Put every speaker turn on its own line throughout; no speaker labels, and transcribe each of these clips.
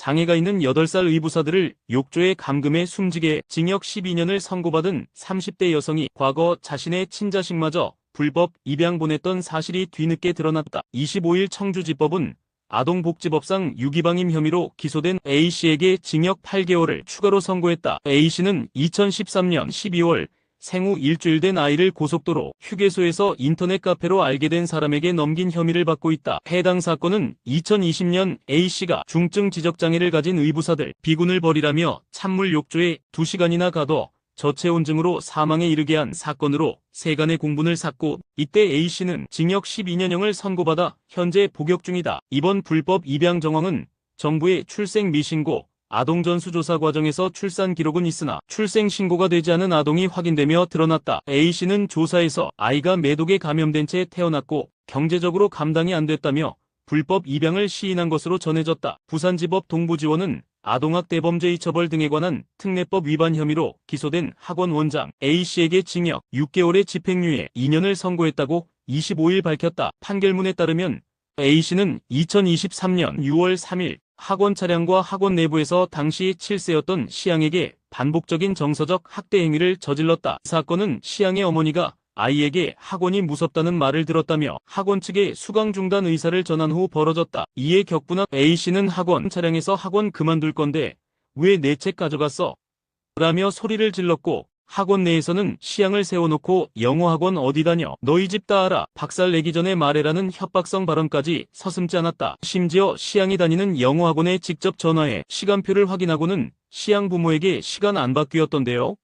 장애가 있는 8살 의부사들을 욕조에 감금해 숨지게 징역 12년을 선고받은 30대 여성이 과거 자신의 친자식마저 불법 입양 보냈던 사실이 뒤늦게 드러났다. 25일 청주지법은 아동복지법상 유기방임 혐의로 기소된 A씨에게 징역 8개월을 추가로 선고했다. A씨는 2013년 12월 생후 일주일 된 아이를 고속도로 휴게소에서 인터넷 카페로 알게 된 사람에게 넘긴 혐의를 받고 있다. 해당 사건은 2020년 A씨가 중증 지적장애를 가진 의부사들 비군을 벌이라며 찬물 욕조에 2시간이나 가둬 저체온 증으로 사망에 이르게 한 사건으로 세간의 공분을 샀고, 이때 A씨는 징역 12년형을 선고받아 현재 복역 중이다. 이번 불법 입양 정황은 정부의 출생 미신고, 아동 전수조사 과정에서 출산 기록은 있으나 출생 신고가 되지 않은 아동이 확인되며 드러났다. A씨는 조사에서 아이가 매독에 감염된 채 태어났고 경제적으로 감당이 안 됐다며 불법 입양을 시인한 것으로 전해졌다. 부산지법 동부지원은 아동학대범죄의 처벌 등에 관한 특례법 위반 혐의로 기소된 학원 원장 A씨에게 징역 6개월의 집행유예 2년을 선고했다고 25일 밝혔다. 판결문에 따르면 A씨는 2023년 6월 3일 학원 차량과 학원 내부에서 당시 7세였던 시양에게 반복적인 정서적 학대 행위를 저질렀다. 사건은 시양의 어머니가 아이에게 학원이 무섭다는 말을 들었다며 학원 측에 수강 중단 의사를 전한 후 벌어졌다. 이에 격분한 A씨는 학원 차량에서 학원 그만둘 건데 왜 내 책 가져갔어? 라며 소리를 질렀고, 학원 내에서는 시양을 세워놓고 영어학원 어디 다녀? 너희 집 다 알아. 박살 내기 전에 말해라는 협박성 발언까지 서슴지 않았다. 심지어 시양이 다니는 영어학원에 직접 전화해 시간표를 확인하고는 시양 부모에게 시간 안 바뀌었던데요?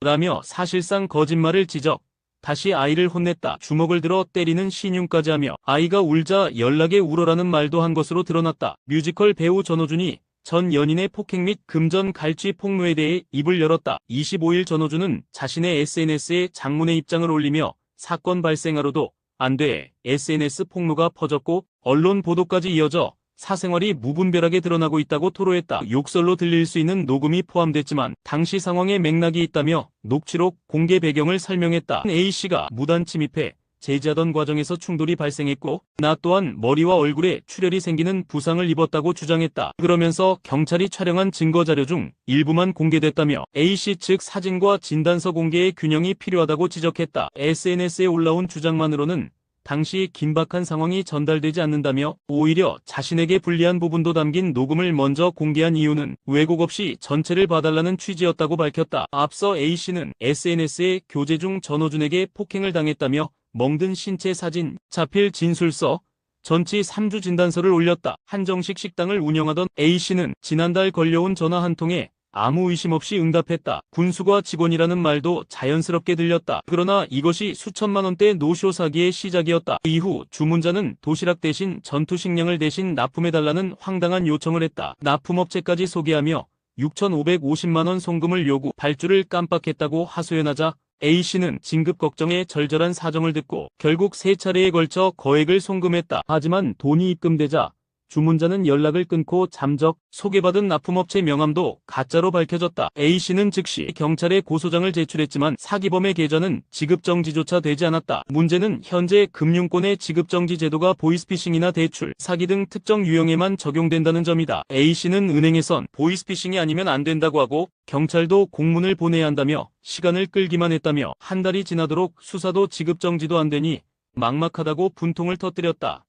라며 사실상 거짓말을 지적. 다시 아이를 혼냈다. 주먹을 들어 때리는 신용까지 하며 아이가 울자 연락에 울어라는 말도 한 것으로 드러났다. 뮤지컬 배우 전호준이 전 연인의 폭행 및 금전 갈취 폭로에 대해 입을 열었다. 25일 전호준은 자신의 SNS에 장문의 입장을 올리며 사건 발생 하루도 안 돼 SNS 폭로가 퍼졌고 언론 보도까지 이어져 사생활이 무분별하게 드러나고 있다고 토로했다. 욕설로 들릴 수 있는 녹음이 포함됐지만 당시 상황에 맥락이 있다며 녹취록 공개 배경을 설명했다. A씨가 무단 침입해 제지하던 과정에서 충돌이 발생했고 나 또한 머리와 얼굴에 출혈이 생기는 부상을 입었다고 주장했다. 그러면서 경찰이 촬영한 증거자료 중 일부만 공개됐다며 A씨 측 사진과 진단서 공개의 균형이 필요하다고 지적했다. SNS에 올라온 주장만으로는 당시 긴박한 상황이 전달되지 않는다며 오히려 자신에게 불리한 부분도 담긴 녹음을 먼저 공개한 이유는 왜곡 없이 전체를 봐달라는 취지였다고 밝혔다. 앞서 A씨는 SNS에 교제 중 전호준에게 폭행을 당했다며 멍든 신체 사진, 자필 진술서, 전치 3주 진단서를 올렸다. 한정식 식당을 운영하던 A씨는 지난달 걸려온 전화 한 통에 아무 의심 없이 응답했다. 군수과 직원이라는 말도 자연스럽게 들렸다. 그러나 이것이 수천만 원대 노쇼 사기의 시작이었다. 이후 주문자는 도시락 대신 전투식량을 대신 납품해달라는 황당한 요청을 했다. 납품업체까지 소개하며 6,550만 원 송금을 요구, 발주를 깜빡했다고 하소연하자 A씨는 진급 걱정에 절절한 사정을 듣고 결국 3차례에 걸쳐 거액을 송금했다. 하지만 돈이 입금되자 주문자는 연락을 끊고 잠적, 소개받은 납품업체 명함도 가짜로 밝혀졌다. A씨는 즉시 경찰에 고소장을 제출했지만 사기범의 계좌는 지급정지조차 되지 않았다. 문제는 현재 금융권의 지급정지 제도가 보이스피싱이나 대출, 사기 등 특정 유형에만 적용된다는 점이다. A씨는 은행에선 보이스피싱이 아니면 안 된다고 하고 경찰도 공문을 보내야 한다며 시간을 끌기만 했다며 한 달이 지나도록 수사도 지급정지도 안 되니 막막하다고 분통을 터뜨렸다.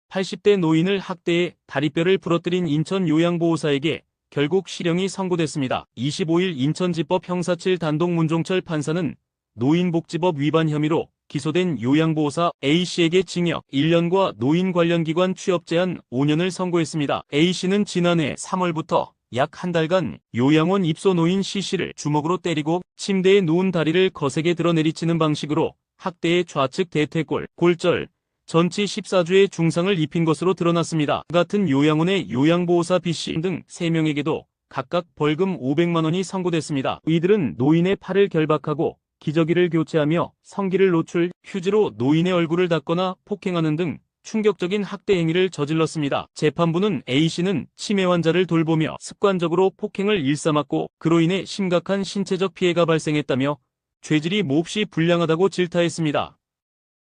80대 노인을 학대해 다리뼈를 부러뜨린 인천 요양보호사에게 결국 실형이 선고됐습니다. 25일 인천지법 형사7 단독문종철 판사는 노인복지법 위반 혐의로 기소된 요양보호사 A씨에게 징역 1년과 노인 관련 기관 취업 제한 5년을 선고했습니다. A씨는 지난해 3월부터 약 한 달간 요양원 입소 노인 C씨를 주먹으로 때리고 침대에 누운 다리를 거세게 들어 내리치는 방식으로 학대해 좌측 대퇴골, 골절, 전치 14주의 중상을 입힌 것으로 드러났습니다. 같은 요양원의 요양보호사 B씨 등 3명에게도 각각 벌금 500만 원이 선고됐습니다. 이들은 노인의 팔을 결박하고 기저귀를 교체하며 성기를 노출, 휴지로 노인의 얼굴을 닦거나 폭행하는 등 충격적인 학대 행위를 저질렀습니다. 재판부는 A씨는 치매 환자를 돌보며 습관적으로 폭행을 일삼았고 그로 인해 심각한 신체적 피해가 발생했다며 죄질이 몹시 불량하다고 질타했습니다.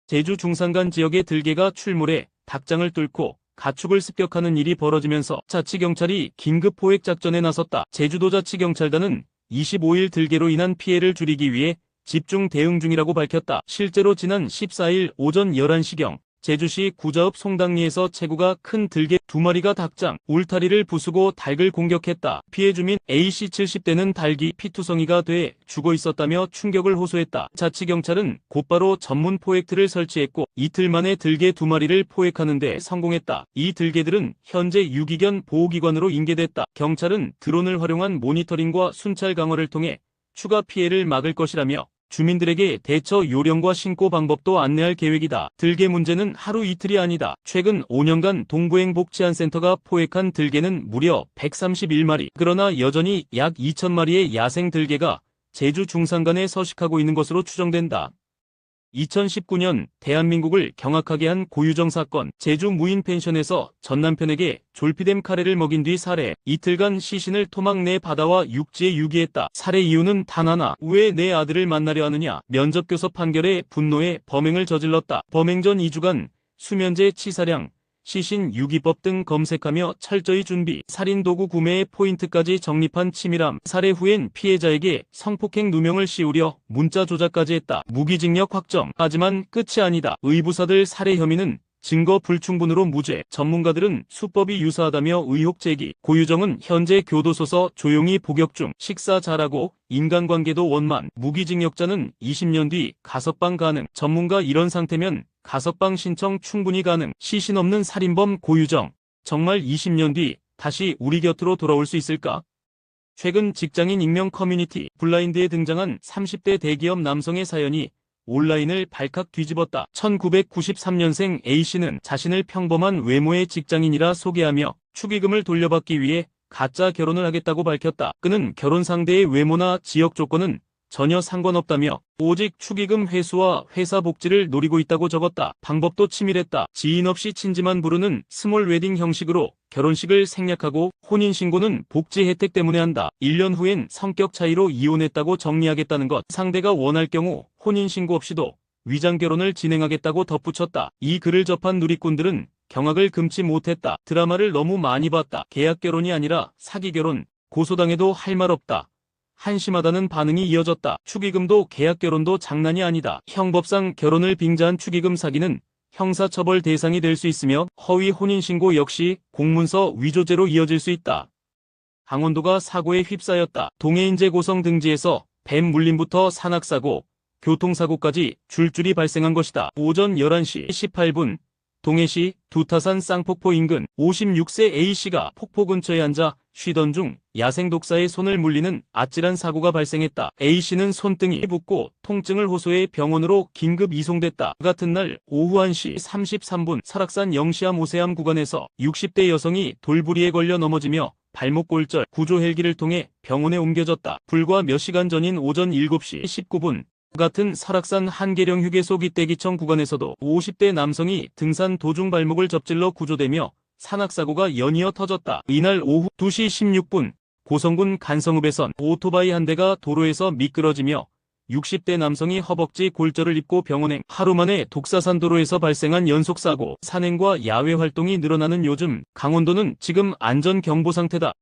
제주 중산간 지역의 들개가 출몰해 닭장을 뚫고 가축을 습격하는 일이 벌어지면서 자치경찰이 긴급 포획 작전에 나섰다. 제주도자치경찰단은 25일 들개로 인한 피해를 줄이기 위해 집중 대응 중이라고 밝혔다. 실제로 지난 14일 오전 11시경 제주시 구자읍 송당리에서 체구가 큰 들개 2마리가 닭장, 울타리를 부수고 닭을 공격했다. 피해 주민 A씨 70대는 닭이 피투성이가 돼 죽어 있었다며 충격을 호소했다. 자치경찰은 곧바로 전문 포획틀을 설치했고 이틀 만에 들개 2마리를 포획하는 데 성공했다. 이 들개들은 현재 유기견 보호기관으로 인계됐다. 경찰은 드론을 활용한 모니터링과 순찰 강화를 통해 추가 피해를 막을 것이라며 주민들에게 대처 요령과 신고 방법도 안내할 계획이다. 들개 문제는 하루 이틀이 아니다. 최근 5년간 동부행복치안센터가 포획한 들개는 무려 131마리. 그러나 여전히 약 2,000마리의 야생 들개가 제주 중산간에 서식하고 있는 것으로 추정된다. 2019년 대한민국을 경악하게 한 고유정 사건. 제주 무인 펜션에서 전 남편에게 졸피뎀 카레를 먹인 뒤 살해. 이틀간 시신을 토막 내 바다와 육지에 유기했다. 살해 이유는 단 하나. 왜 내 아들을 만나려 하느냐. 면접교섭 판결에 분노해 범행을 저질렀다. 범행 전 2주간 수면제 치사량, 시신 유기법 등 검색하며 철저히 준비, 살인도구 구매의 포인트까지 정립한 치밀함. 살해 후엔 피해자에게 성폭행 누명을 씌우려 문자 조작까지 했다. 무기징역 확정. 하지만 끝이 아니다. 의부사들 살해 혐의는 증거 불충분으로 무죄. 전문가들은 수법이 유사하다며 의혹 제기. 고유정은 현재 교도소서 조용히 복역 중. 식사 잘하고 인간관계도 원만. 무기징역자는 20년 뒤 가석방 가능. 전문가 이런 상태면 가석방 신청 충분히 가능. 시신 없는 살인범 고유정. 정말 20년 뒤 다시 우리 곁으로 돌아올 수 있을까? 최근 직장인 익명 커뮤니티 블라인드에 등장한 30대 대기업 남성의 사연이 온라인을 발칵 뒤집었다. 1993년생 A씨는 자신을 평범한 외모의 직장인이라 소개하며 축의금을 돌려받기 위해 가짜 결혼을 하겠다고 밝혔다. 그는 결혼 상대의 외모나 지역 조건은 전혀 상관없다며 오직 축의금 회수와 회사 복지를 노리고 있다고 적었다. 방법도 치밀했다. 지인 없이 친지만 부르는 스몰 웨딩 형식으로 결혼식을 생략하고 혼인신고는 복지 혜택 때문에 한다. 1년 후엔 성격 차이로 이혼했다고 정리하겠다는 것. 상대가 원할 경우 혼인신고 없이도 위장결혼을 진행하겠다고 덧붙였다. 이 글을 접한 누리꾼들은 경악을 금치 못했다. 드라마를 너무 많이 봤다. 계약결혼이 아니라 사기결혼. 고소당해도 할 말 없다. 한심하다는 반응이 이어졌다. 축의금도 계약결혼도 장난이 아니다. 형법상 결혼을 빙자한 축의금 사기는 형사처벌 대상이 될 수 있으며 허위 혼인신고 역시 공문서 위조죄로 이어질 수 있다. 강원도가 사고에 휩싸였다. 동해인제 고성 등지에서 뱀 물림부터 산악사고, 교통사고까지 줄줄이 발생한 것이다. 오전 11시 18분 동해시 두타산 쌍폭포 인근 56세 A씨가 폭포 근처에 앉아 쉬던 중 야생 독사의 손을 물리는 아찔한 사고가 발생했다. A씨는 손등이 붓고 통증을 호소해 병원으로 긴급 이송됐다. 같은 날 오후 1시 33분 설악산 영시암 오세암 구간에서 60대 여성이 돌부리에 걸려 넘어지며 발목 골절, 구조 헬기를 통해 병원에 옮겨졌다. 불과 몇 시간 전인 오전 7시 19분 같은 설악산 한계령 휴게소 기대기청 구간에서도 50대 남성이 등산 도중 발목을 접질러 구조되며 산악사고가 연이어 터졌다. 이날 오후 2시 16분 고성군 간성읍에선 오토바이 한 대가 도로에서 미끄러지며 60대 남성이 허벅지 골절을 입고 병원행. 하루 만에 독사산 도로에서 발생한 연속사고. 산행과 야외 활동이 늘어나는 요즘 강원도는 지금 안전경보 상태다.